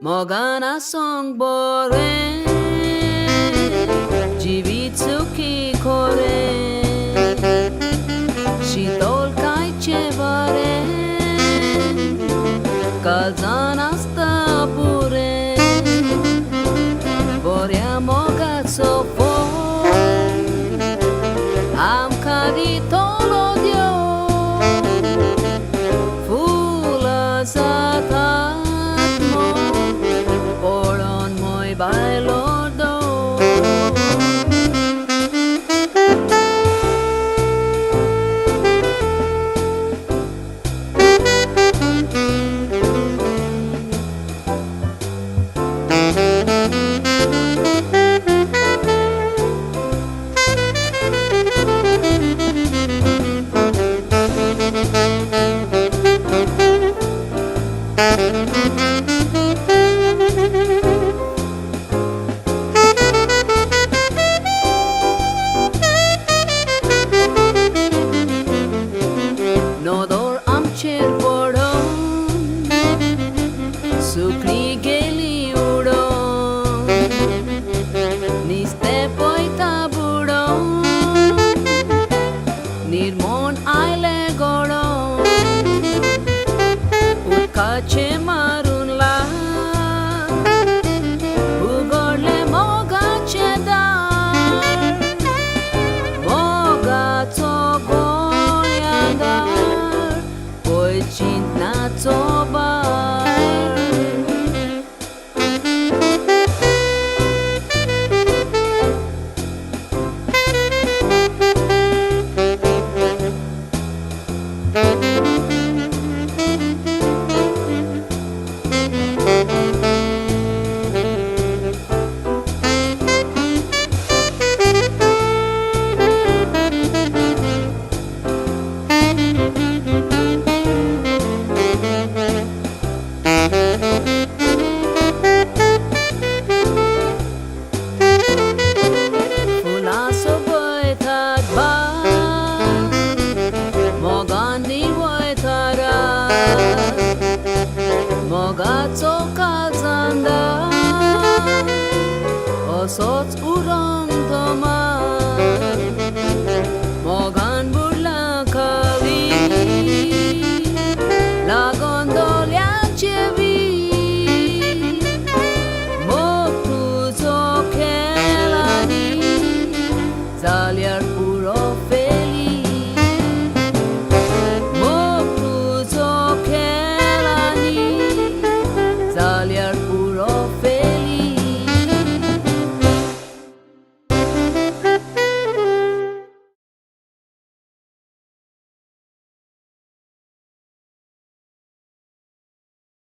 मोगान आसूंक बरें जिवीत सुखी खोरें शितोलकायचें बरें काळजान आसता पुरें बऱ्या मोगाचो फोग आमकां दितलो देव फुलां जातात मोग पळोवन मोय बायलो नोदोर आमचेर पडोन सुकणीं गेलीं उडोन नुस्तें पळयता बुडोन निर्मोण आयलें गळोन उदकाचें मारून लाग उगडलें मोगाचें दार मोगाचो गोंयांगार पळय चिंतनाचो बार मोगाचो काळजांदार असोच उरोंक तो मार